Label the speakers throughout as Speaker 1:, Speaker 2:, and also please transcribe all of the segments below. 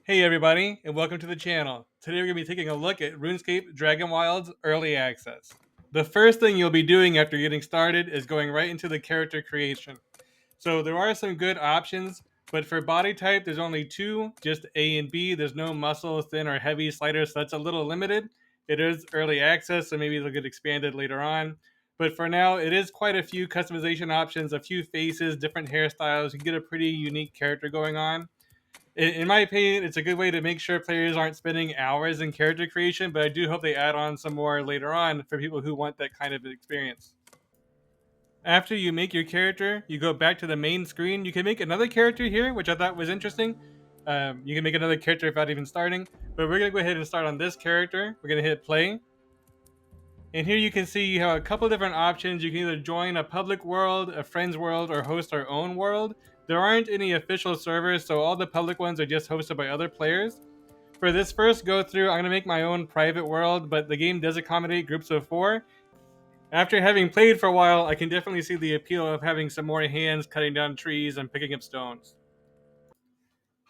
Speaker 1: Hey everybody, and welcome to the channel. Today we're going to be taking a look at Runescape Dragonwilds Early Access. The first thing you'll be doing after getting started is going right into the character creation. So there are some good options, but for body type there's only two, just A and B. There's no muscle, thin, or heavy sliders, so that's a little limited. It is early access, so maybe it'll get expanded later on. But for now, it is quite a few customization options, a few faces, different hairstyles. You can get a pretty unique character going on. In my opinion, it's a good way to make sure players aren't spending hours in character creation, but I do hope they add on some more later on for people who want that kind of experience. After you make your character, you go back to the main screen. You can make another character here, which I thought was interesting. You can make another character without even starting, but we're going to go ahead and start on this character. We're going to hit play. And here you can see you have a couple different options. You can either join a public world, a friend's world, or host our own world. There aren't any official servers, so all the public ones are just hosted by other players. For this first go through, I'm going to make my own private world, but the game does accommodate groups of 4. After having played for a while, I can definitely see the appeal of having some more hands cutting down trees and picking up stones.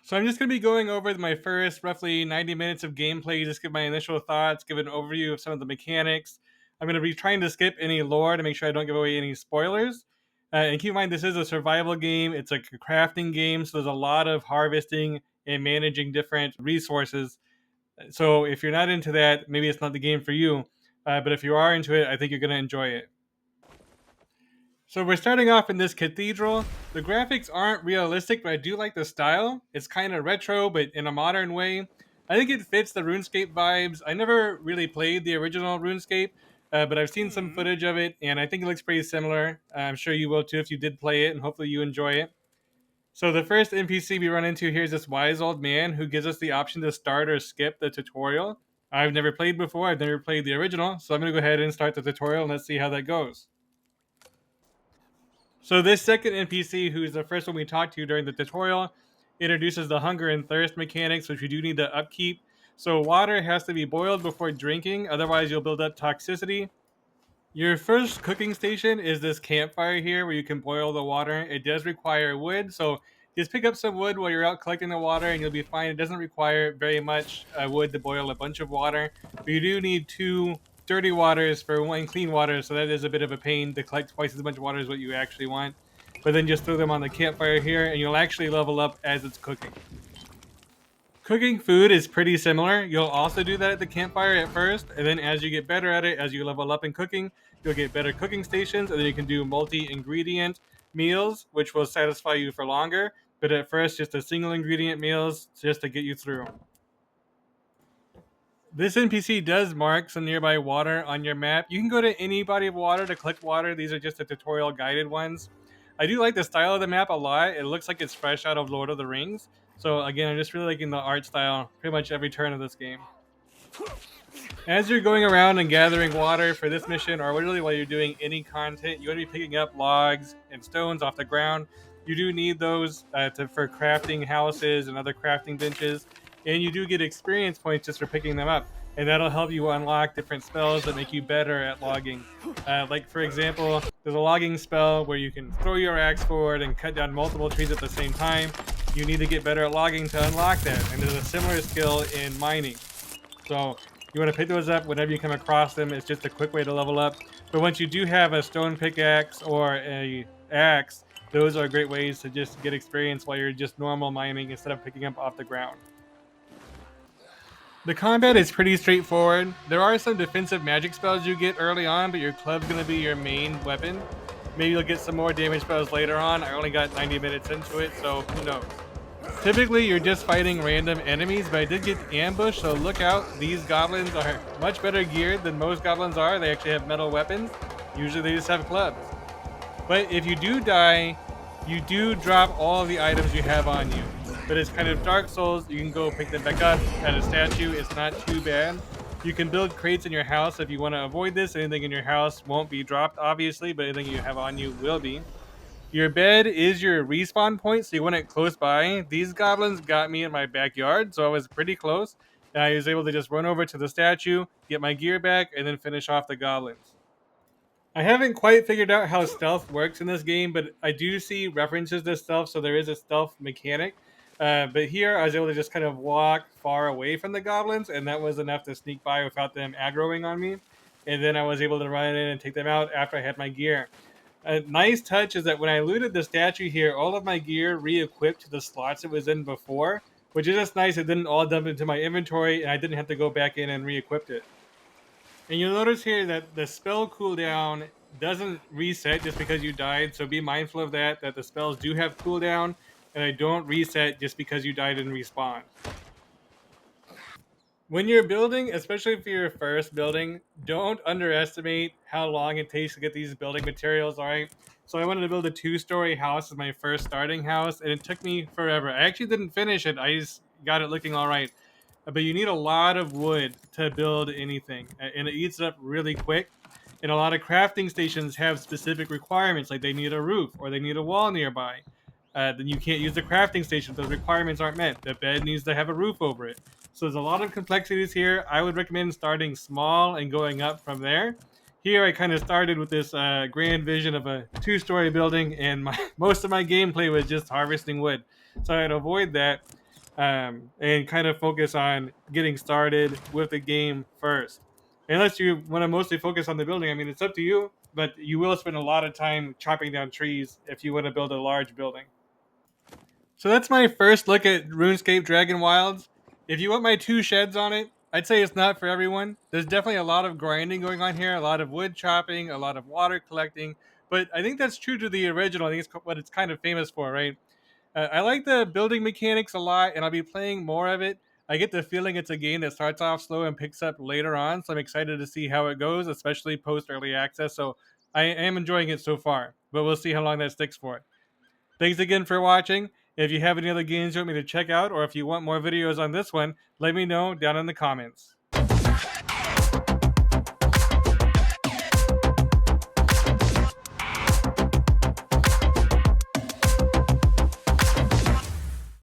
Speaker 1: So I'm just going to be going over my first roughly 90 minutes of gameplay, just give my initial thoughts, give an overview of some of the mechanics. I'm going to be trying to skip any lore to make sure I don't give away any spoilers. And keep in mind, this is a survival game. It's a crafting game, so there's a lot of harvesting and managing different resources. So if you're not into that, maybe it's not the game for you. But if you are into it, I think you're going to enjoy it. So we're starting off in this cathedral. The graphics aren't realistic, but I do like the style. It's kind of retro, but in a modern way. I think it fits the RuneScape vibes. I never really played the original RuneScape, but I've seen some footage of it, and I think it looks pretty similar. I'm sure you will too if you did play it, and hopefully you enjoy it. So the first NPC we run into here is this wise old man who gives us the option to start or skip the tutorial. I've never played before. I've never played the original, so I'm going to go ahead and start the tutorial, and let's see how that goes. So this second NPC, who's the first one we talked to during the tutorial, introduces the hunger and thirst mechanics, which we do need to upkeep. So water has to be boiled before drinking, otherwise you'll build up toxicity. Your first cooking station is this campfire here where you can boil the water. It does require wood, so just pick up some wood while you're out collecting the water and you'll be fine. It doesn't require very much wood to boil a bunch of water, but you do need 2 dirty waters for 1 clean water, so that is a bit of a pain to collect twice as much water as what you actually want. But then just throw them on the campfire here and you'll actually level up as it's cooking. Cooking food is pretty similar. You'll also do that at the campfire at first, and then as you get better at it, as you level up in cooking, you'll get better cooking stations, and then you can do multi-ingredient meals, which will satisfy you for longer. But at first, just a single ingredient meals just to get you through. This NPC does mark some nearby water on your map. You can go to any body of water to collect water. These are just the tutorial guided ones. I do like the style of the map a lot. It looks like it's fresh out of Lord of the Rings. So again, I'm just really liking the art style pretty much every turn of this game. As you're going around and gathering water for this mission, or literally while you're doing any content, you want to be picking up logs and stones off the ground. You do need those for crafting houses and other crafting benches, and you do get experience points just for picking them up, and that'll help you unlock different spells that make you better at logging. Like for example, there's a logging spell where you can throw your axe forward and cut down multiple trees at the same time. You need to get better at logging to unlock that, and there's a similar skill in mining. So you want to pick those up whenever you come across them. It's just a quick way to level up. But once you do have a stone pickaxe or a axe, those are great ways to just get experience while you're just normal mining instead of picking up off the ground. The combat is pretty straightforward. There are some defensive magic spells you get early on, but your club's going to be your main weapon. Maybe you'll get some more damage spells later on. I only got 90 minutes into it, so who knows. Typically, you're just fighting random enemies, but I did get ambushed, so look out. These goblins are much better geared than most goblins are. They actually have metal weapons. Usually they just have clubs. But if you do die, you do drop all the items you have on you. But it's kind of Dark Souls. You can go pick them back up at a statue. It's not too bad. You can build crates in your house if you want to avoid this. Anything in your house won't be dropped, obviously, but anything you have on you will be. Your bed is your respawn point, so you want it close by. These goblins got me in my backyard, so I was pretty close. And I was able to just run over to the statue, get my gear back, and then finish off the goblins. I haven't quite figured out how stealth works in this game, but I do see references to stealth, so there is a stealth mechanic. But here I was able to just kind of walk far away from the goblins, and that was enough to sneak by without them aggroing on me. And then I was able to run in and take them out after I had my gear. A nice touch is that when I looted the statue here, all of my gear re-equipped to the slots it was in before, which is just nice. It didn't all dump into my inventory, and I didn't have to go back in and re-equip it. And you'll notice here that the spell cooldown doesn't reset just because you died, so be mindful of that, that the spells do have cooldown, and they don't reset just because you died and respawned. When you're building, especially if you're first building, don't underestimate how long it takes to get these building materials, alright? So I wanted to build a 2-story house as my first starting house, and it took me forever. I actually didn't finish it, I just got it looking alright. But you need a lot of wood to build anything, and it eats it up really quick. And a lot of crafting stations have specific requirements, like they need a roof or they need a wall nearby. Then you can't use the crafting station; those requirements aren't met. The bed needs to have a roof over it. So there's a lot of complexities here. I would recommend starting small and going up from there. Here, I kind of started with this grand vision of a 2-story building, and most of my gameplay was just harvesting wood. So I'd avoid that and kind of focus on getting started with the game first. Unless you want to mostly focus on the building, I mean, it's up to you, but you will spend a lot of time chopping down trees if you want to build a large building. So that's my first look at RuneScape Dragonwilds. If you want my 2 sheds on it, I'd say it's not for everyone. There's definitely a lot of grinding going on here, a lot of wood chopping, a lot of water collecting, but I think that's true to the original. I think it's what it's kind of famous for, right? I like the building mechanics a lot, and I'll be playing more of it. I get the feeling it's a game that starts off slow and picks up later on, so I'm excited to see how it goes, especially post early access. So I am enjoying it so far, but we'll see how long that sticks for. Thanks again for watching. If you have any other games you want me to check out, or if you want more videos on this one, let me know down in the comments.